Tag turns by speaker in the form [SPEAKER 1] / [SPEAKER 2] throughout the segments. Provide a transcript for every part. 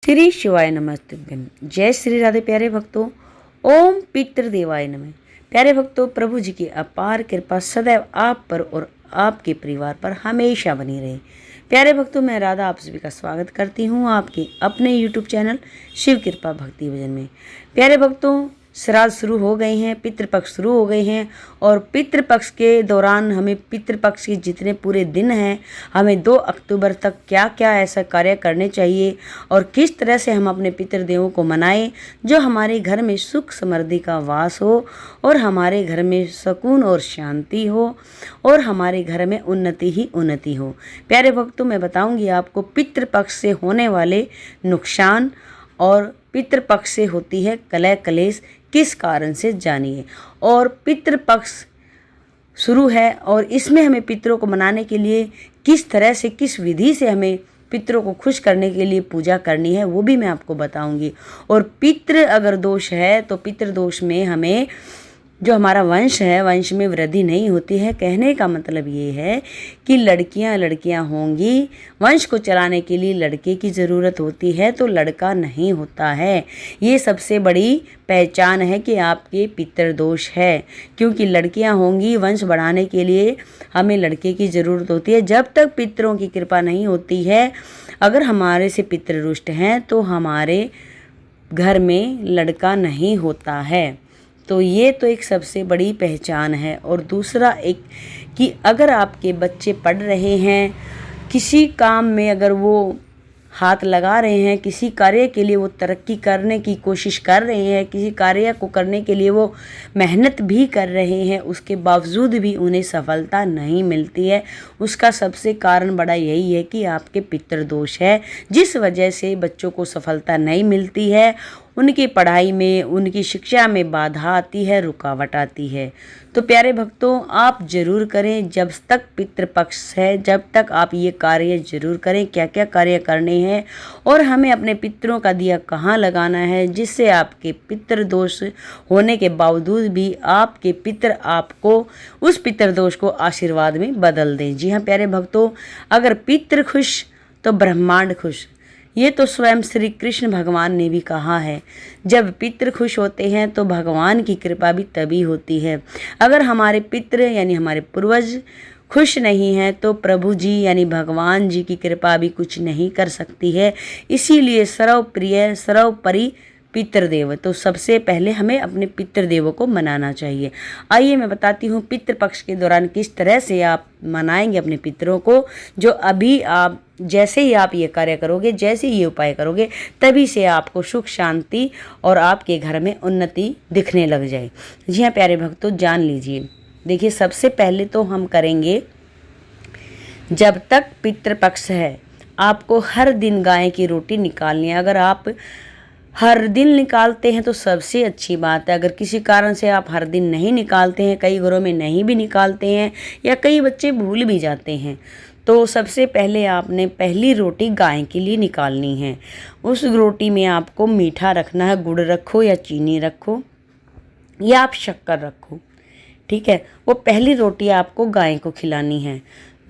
[SPEAKER 1] श्री शिवाय नमस्तुभ्यम। जय श्री राधे। प्यारे भक्तों, ओम पितृदेवाय नमः। प्यारे भक्तों, प्रभु जी की अपार कृपा सदैव आप पर और आपके परिवार पर हमेशा बनी रहे। प्यारे भक्तों, मैं राधा आप सभी का स्वागत करती हूँ आपके अपने YouTube चैनल शिव कृपा भक्ति भजन में। प्यारे भक्तों, श्राद्ध शुरू हो गए हैं, पितृपक्ष शुरू हो गए हैं और पितृपक्ष के दौरान हमें पितृपक्ष के जितने पूरे दिन हैं, हमें 2 अक्टूबर तक क्या क्या ऐसा कार्य करने चाहिए और किस तरह से हम अपने पितृदेवों को मनाएं जो हमारे घर में सुख समृद्धि का वास हो और हमारे घर में सुकून और शांति हो और हमारे घर में उन्नति ही उन्नति हो। प्यारे भक्तों, मैं बताऊंगी आपको पितृपक्ष से होने वाले नुकसान और पितृपक्ष से होती है कलह कलेश किस कारण से, जानिए। और पितृपक्ष शुरू है और इसमें हमें पितरों को मनाने के लिए किस तरह से, किस विधि से हमें पितरों को खुश करने के लिए पूजा करनी है वो भी मैं आपको बताऊंगी। और पितृ अगर दोष है तो पितृ दोष में हमें जो हमारा वंश है, वंश में वृद्धि नहीं होती है। कहने का मतलब ये है कि लड़कियां होंगी, वंश को चलाने के लिए लड़के की ज़रूरत होती है तो लड़का नहीं होता है। ये सबसे बड़ी पहचान है कि आपके पितृदोष है, क्योंकि लड़कियां होंगी, वंश बढ़ाने के लिए हमें लड़के की ज़रूरत होती है। जब तक पितरों की कृपा नहीं होती है, अगर हमारे से पितृ रुष्ट हैं तो हमारे घर में लड़का नहीं होता है। तो ये तो एक सबसे बड़ी पहचान है। और दूसरा एक कि अगर आपके बच्चे पढ़ रहे हैं, किसी काम में अगर वो हाथ लगा रहे हैं, किसी कार्य के लिए वो तरक्की करने की कोशिश कर रहे हैं, किसी कार्य को करने के लिए वो मेहनत भी कर रहे हैं, उसके बावजूद भी उन्हें सफलता नहीं मिलती है, उसका सबसे कारण बड़ा यही है कि आपके पितृदोष है, जिस वजह से बच्चों को सफलता नहीं मिलती है, उनकी पढ़ाई में, उनकी शिक्षा में बाधा आती है, रुकावट आती है। तो प्यारे भक्तों, आप जरूर करें, जब तक पितृपक्ष है जब तक आप ये कार्य जरूर करें। क्या क्या कार्य करने हैं और हमें अपने पितरों का दिया कहाँ लगाना है, जिससे आपके पितृदोष होने के बावजूद भी आपके पितर आपको उस पितृदोष को आशीर्वाद में बदल दें। जी हाँ प्यारे भक्तों, अगर पितृ खुश तो ब्रह्मांड खुश, ये तो स्वयं श्री कृष्ण भगवान ने भी कहा है। जब पितृ खुश होते हैं तो भगवान की कृपा भी तभी होती है। अगर हमारे पितृ यानी हमारे पूर्वज खुश नहीं हैं तो प्रभु जी यानी भगवान जी की कृपा भी कुछ नहीं कर सकती है। इसीलिए सर्वप्रिय सर्वोपरि पितृदेव, तो सबसे पहले हमें अपने पितृदेवों को मनाना चाहिए। आइए मैं बताती हूँ पितृपक्ष के दौरान किस तरह से आप मनाएंगे अपने पितरों को। जो अभी आप जैसे ही आप ये कार्य करोगे, जैसे ही ये उपाय करोगे, तभी से आपको सुख शांति और आपके घर में उन्नति दिखने लग जाए। जी हाँ प्यारे भक्तों, जान लीजिए। देखिए, सबसे पहले तो हम करेंगे, जब तक पितृपक्ष है आपको हर दिन गाय की रोटी निकालनी है। अगर आप हर दिन निकालते हैं तो सबसे अच्छी बात है। अगर किसी कारण से आप हर दिन नहीं निकालते हैं, कई घरों में नहीं भी निकालते हैं या कई बच्चे भूल भी जाते हैं, तो सबसे पहले आपने पहली रोटी गाय के लिए निकालनी है। उस रोटी में आपको मीठा रखना है, गुड़ रखो या चीनी रखो या आप शक्कर रखो, ठीक है। वो पहली रोटी आपको गाय को खिलानी है।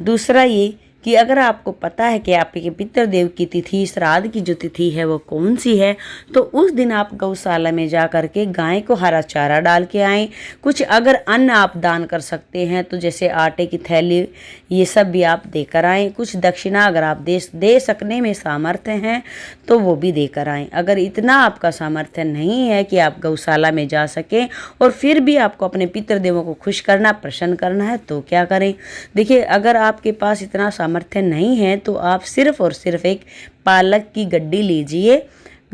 [SPEAKER 1] दूसरा ये कि अगर आपको पता है कि आपके पितृदेव की तिथि, श्राद्ध की जो तिथि है वो कौन सी है, तो उस दिन आप गौशाला में जा कर के गाय को हरा चारा डाल के आएँ। कुछ अगर अन्न आप दान कर सकते हैं तो जैसे आटे की थैली, ये सब भी आप देकर आएँ। कुछ दक्षिणा अगर आप दे सकने में सामर्थ्य हैं तो वो भी देकर आएँ। अगर इतना आपका सामर्थ्य नहीं है कि आप गौशाला में जा सकें और फिर भी आपको अपने पितृदेवों को खुश करना, प्रसन्न करना है, तो क्या करें। देखिए, अगर आपके पास इतना सामर्थ्य नहीं है तो आप सिर्फ और सिर्फ एक पालक की गड्डी लीजिए।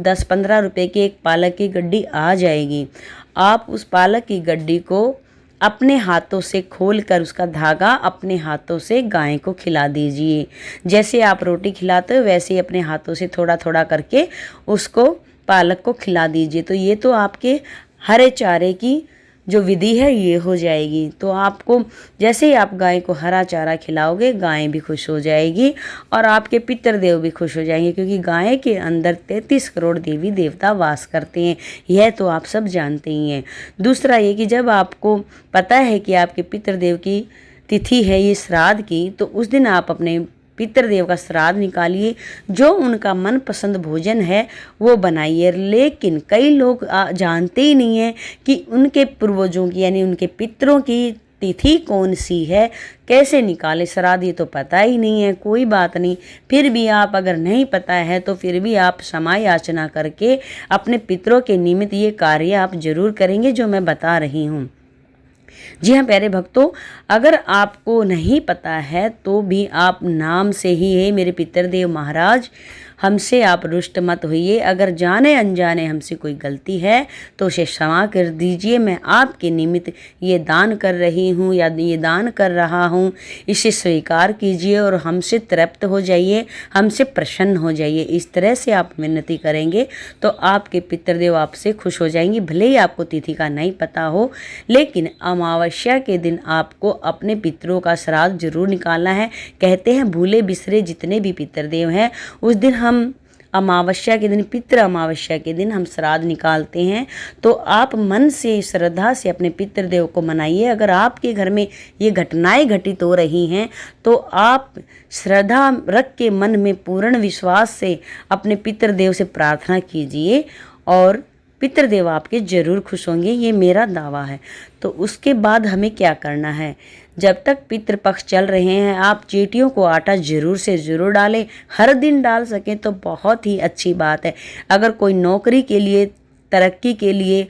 [SPEAKER 1] 10-15 रुपए की एक पालक की गड्डी आ जाएगी। आप उस पालक की गड्डी को अपने हाथों से खोलकर उसका धागा अपने हाथों से गाय को खिला दीजिए। जैसे आप रोटी खिलाते हो वैसे ही अपने हाथों से थोड़ा थोड़ा करके उसको पालक को खिला दीजिए। तो ये तो आपके हरे चारे की जो विधि है ये हो जाएगी। तो आपको जैसे ही आप गाय को हरा चारा खिलाओगे, गाय भी खुश हो जाएगी और आपके पितृदेव भी खुश हो जाएंगे, क्योंकि गाय के अंदर 33 करोड़ देवी देवता वास करते हैं। यह तो आप सब जानते ही हैं। दूसरा ये कि जब आपको पता है कि आपके पितृदेव की तिथि है ये श्राद्ध की, तो उस दिन आप अपने पितृदेव का श्राद्ध निकालिए, जो उनका मनपसंद भोजन है वो बनाइए। लेकिन कई लोग जानते ही नहीं है कि उनके पूर्वजों की यानी उनके पितरों की तिथि कौन सी है, कैसे निकाले श्राद्ध, ये तो पता ही नहीं है। कोई बात नहीं, फिर भी आप अगर नहीं पता है तो फिर भी आप क्षमा याचना करके अपने पितरों के निमित्त ये कार्य आप जरूर करेंगे जो मैं बता रही हूँ। जी हाँ प्यारे भक्तों, अगर आपको नहीं पता है तो भी आप नाम से ही है मेरे पितृदेव महाराज, हमसे आप रुष्ट मत होइए। अगर जाने अनजाने हमसे कोई गलती है तो उसे क्षमा कर दीजिए। मैं आपके निमित्त ये दान कर रही हूँ या ये दान कर रहा हूँ, इसे स्वीकार कीजिए और हमसे तृप्त हो जाइए, हमसे प्रसन्न हो जाइए। इस तरह से आप विनती करेंगे तो आपके पितृदेव आपसे खुश हो जाएंगे। भले ही आपको तिथि का नहीं पता हो, लेकिन अमावस्या के दिन आपको अपने पितरों का श्राद्ध जरूर निकालना है। कहते हैं भूले बिसरे जितने भी पितृदेव हैं उस दिन हम अमावस्या के दिन, पितृ अमावस्या के दिन हम श्राद्ध निकालते हैं। तो आप मन से श्रद्धा से अपने पितृदेव को मनाइए। अगर आपके घर में ये घटनाएं घटित हो रही हैं तो आप श्रद्धा रख के मन में पूर्ण विश्वास से अपने पितृदेव से प्रार्थना कीजिए और पितृदेव आपके जरूर खुश होंगे, ये मेरा दावा है। तो उसके बाद हमें क्या करना है, जब तक पितृपक्ष चल रहे हैं आप चींटियों को आटा जरूर से ज़रूर डालें। हर दिन डाल सकें तो बहुत ही अच्छी बात है। अगर कोई नौकरी के लिए, तरक्की के लिए,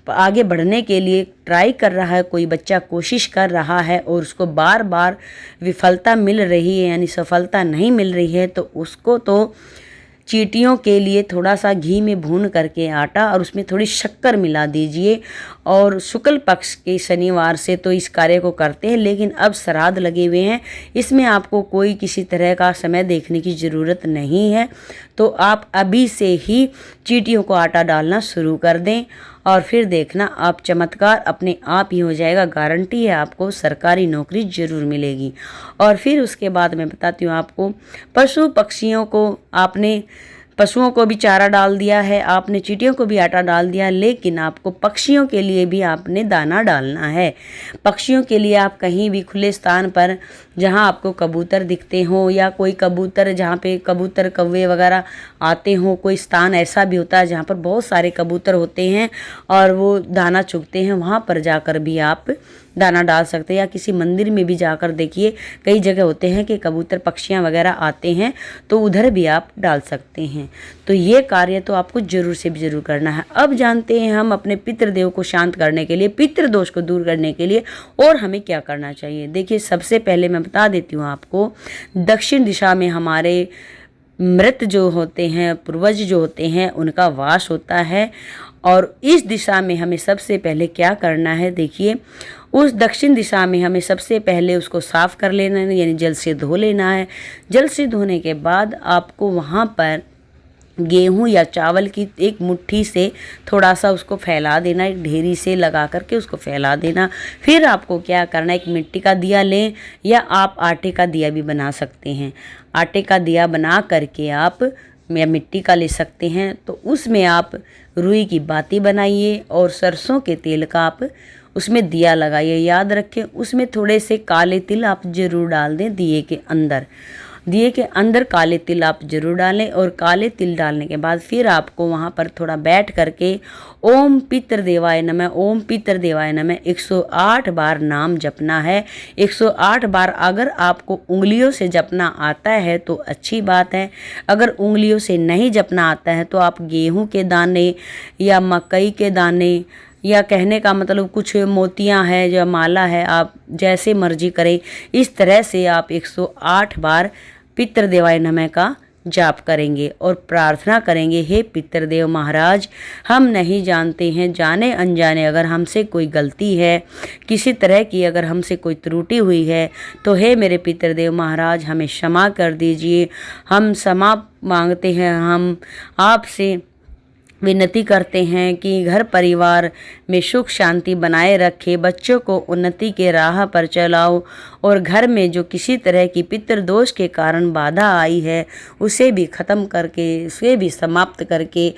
[SPEAKER 1] आगे बढ़ने के लिए ट्राई कर रहा है, कोई बच्चा कोशिश कर रहा है और उसको बार बार विफलता मिल रही है यानी सफलता नहीं मिल रही है, तो उसको तो चींटियों के लिए थोड़ा सा घी में भून करके आटा और उसमें थोड़ी शक्कर मिला दीजिए। और शुक्ल पक्ष के शनिवार से तो इस कार्य को करते हैं, लेकिन अब श्राद्ध लगे हुए हैं, इसमें आपको कोई किसी तरह का समय देखने की ज़रूरत नहीं है। तो आप अभी से ही चींटियों को आटा डालना शुरू कर दें और फिर देखना आप चमत्कार अपने आप ही हो जाएगा। गारंटी है आपको सरकारी नौकरी ज़रूर मिलेगी। और फिर उसके बाद मैं बताती हूँ आपको, पशु पक्षियों को आपने, पशुओं को भी चारा डाल दिया है, आपने चींटियों को भी आटा डाल दिया, लेकिन आपको पक्षियों के लिए भी आपने दाना डालना है। पक्षियों के लिए आप कहीं भी खुले स्थान पर जहां आपको कबूतर दिखते हों या कोई कबूतर, जहां पे कबूतर कौवे वगैरह आते हों, कोई स्थान ऐसा भी होता है जहां पर बहुत सारे कबूतर होते हैं और वो दाना चुगते हैं, वहां पर जाकर भी आप दाना डाल सकते हैं। या किसी मंदिर में भी जाकर देखिए, कई जगह होते हैं कि कबूतर पक्षियाँ वगैरह आते हैं, तो उधर भी आप डाल सकते हैं। तो ये कार्य तो आपको जरूर से भी जरूर करना है। अब जानते हैं हम अपने पितृदेव को शांत करने के लिए, पितृदोष को दूर करने के लिए और हमें क्या करना चाहिए। देखिए, सबसे पहले मैं बता देती हूँ आपको, दक्षिण दिशा में हमारे मृत जो होते हैं, पूर्वज जो होते हैं, उनका वास होता है। और इस दिशा में हमें सबसे पहले क्या करना है, देखिए उस दक्षिण दिशा में हमें सबसे पहले उसको साफ़ कर लेना है, यानी जल से धो लेना है। जल से धोने के बाद आपको वहाँ पर गेहूं या चावल की एक मुट्ठी से थोड़ा सा उसको फैला देना, एक ढेरी से लगा करके उसको फैला देना। फिर आपको क्या करना है, एक मिट्टी का दिया लें या आप आटे का दिया भी बना सकते हैं। आटे का दिया बना करके आप या मिट्टी का ले सकते हैं, तो उसमें आप रुई की बाती बनाइए और सरसों के तेल का आप उसमें दिया लगाइए। याद रखें, उसमें थोड़े से काले तिल आप ज़रूर डाल दें दिए के अंदर। दिए के अंदर काले तिल आप जरूर डालें और काले तिल डालने के बाद फिर आपको वहाँ पर थोड़ा बैठ करके ओम पितृदेवाय नमः, ओम पितृदेवाय नमः 108 बार नाम जपना है। 108 बार अगर आपको उंगलियों से जपना आता है तो अच्छी बात है, अगर उंगलियों से नहीं जपना आता है तो आप गेहूं के दाने या मकई के दाने या कहने का मतलब कुछ मोतियां है जो माला है, आप जैसे मर्जी करें, इस तरह से आप 108 बार पितृदेवाय नमः का जाप करेंगे और प्रार्थना करेंगे, हे पितृदेव महाराज, हम नहीं जानते हैं, जाने अनजाने अगर हमसे कोई गलती है, किसी तरह की अगर हमसे कोई त्रुटि हुई है तो हे मेरे पितृदेव महाराज हमें क्षमा कर दीजिए। हम क्षमा मांगते हैं, हम आपसे विनती करते हैं कि घर परिवार में सुख शांति बनाए रखे, बच्चों को उन्नति के राह पर चलाओ और घर में जो किसी तरह की पितृदोष के कारण बाधा आई है उसे भी ख़त्म करके, उसे भी समाप्त करके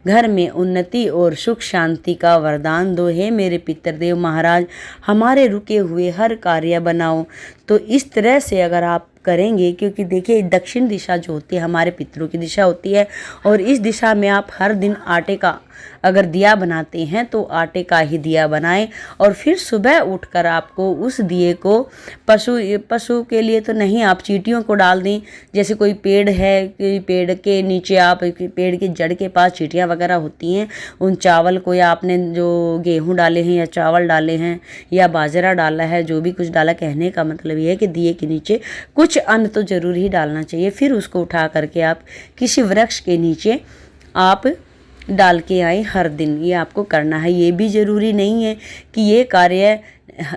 [SPEAKER 1] घर में उन्नति और सुख शांति का वरदान दो। हे मेरे पितृदेव महाराज, हमारे रुके हुए हर कार्य बनाओ। तो इस तरह से अगर आप करेंगे, क्योंकि देखिए दक्षिण दिशा जो होती है हमारे पितरों की दिशा होती है, और इस दिशा में आप हर दिन आटे का अगर दिया बनाते हैं तो आटे का ही दिया बनाएं, और फिर सुबह उठकर आपको उस दिए को पशु के लिए तो नहीं, आप चींटियों को डाल दें। जैसे कोई पेड़ है, पेड़ के नीचे आप पेड़ की जड़ के पास चींटियाँ वगैरह होती हैं, उन चावल को, या आपने जो गेहूँ डाले हैं या चावल डाले हैं या बाजरा डाला है, जो भी कुछ डाला, कहने का मतलब ये है कि दिए के नीचे कुछ अन्न तो जरूर ही डालना चाहिए। फिर उसको उठा करके आप किसी वृक्ष के नीचे आप डाल के आए हर दिन, ये आपको करना है। ये भी ज़रूरी नहीं है कि ये कार्य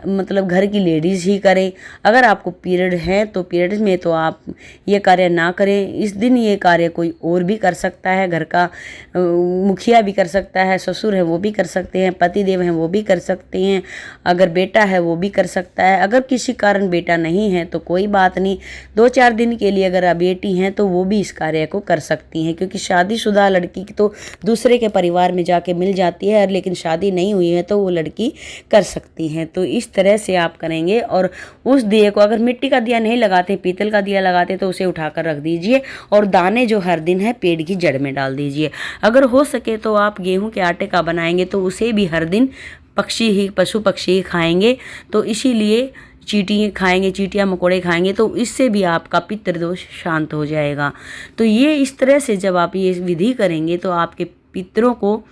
[SPEAKER 1] मतलब घर की लेडीज़ ही करें। अगर आपको पीरियड है तो पीरियड में तो आप ये कार्य ना करें। इस दिन ये कार्य कोई और भी कर सकता है, घर का मुखिया भी कर सकता है, ससुर है वो भी कर सकते हैं, पति देव हैं वो भी कर सकते हैं, अगर बेटा है वो भी कर सकता है। अगर किसी कारण बेटा नहीं है तो कोई बात नहीं, 2-4 दिन के लिए अगर बेटी हैं तो वो भी इस कार्य को कर सकती हैं, क्योंकि शादीशुदा लड़की तो दूसरे के परिवार में जाके मिल जाती है, लेकिन शादी नहीं हुई है तो वो लड़की कर सकती हैं। तो इस तरह से आप करेंगे। और उस दिए को, अगर मिट्टी का दिया नहीं लगाते, पीतल का दिया लगाते, तो उसे उठाकर रख दीजिए, और दाने जो हर दिन है पेड़ की जड़ में डाल दीजिए। अगर हो सके तो आप गेहूं के आटे का बनाएंगे तो उसे भी हर दिन पशु पक्षी ही खाएंगे, तो इसीलिए चींटी खाएंगे, चींटियाँ मकोड़े खाएंगे, तो इससे भी आपका पितृदोष शांत हो जाएगा। तो ये इस तरह से जब आप ये विधि करेंगे तो आपके पितरों को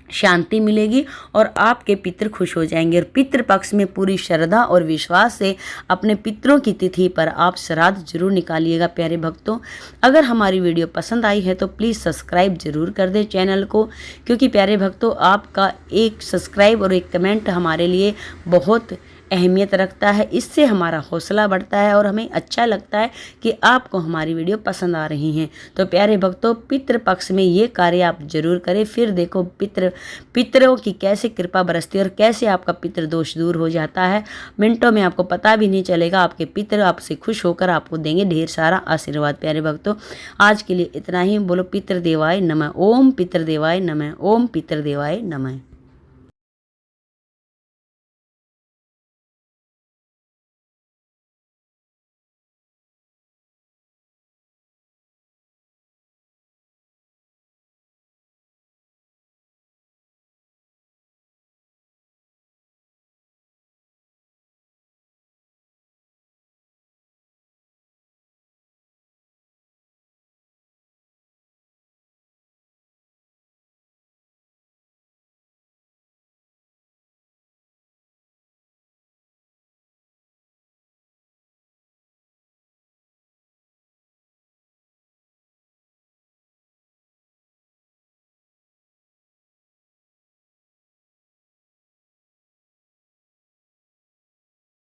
[SPEAKER 1] शांति मिलेगी और आपके पितृ खुश हो जाएंगे। और पितृ पक्ष में पूरी श्रद्धा और विश्वास से अपने पितरों की तिथि पर आप श्राद्ध जरूर निकालिएगा। प्यारे भक्तों, अगर हमारी वीडियो पसंद आई है तो प्लीज़ सब्सक्राइब जरूर कर दें चैनल को, क्योंकि प्यारे भक्तों आपका एक सब्सक्राइब और एक कमेंट हमारे लिए बहुत अहमियत रखता है। इससे हमारा हौसला बढ़ता है और हमें अच्छा लगता है कि आपको हमारी वीडियो पसंद आ रही हैं। तो प्यारे भक्तों, पितृ पक्ष में ये कार्य आप जरूर करें, फिर देखो पितरों की कैसे कृपा बरसती है और कैसे आपका पितृ दोष दूर हो जाता है। मिनटों में आपको पता भी नहीं चलेगा, आपके पितृ आपसे खुश होकर आपको देंगे ढेर सारा आशीर्वाद। प्यारे भक्तों, आज के लिए इतना ही। बोलो पितृदेवाय नमः। ओम पितृदेवाय नमः। ओम पितृदेवाय नमः।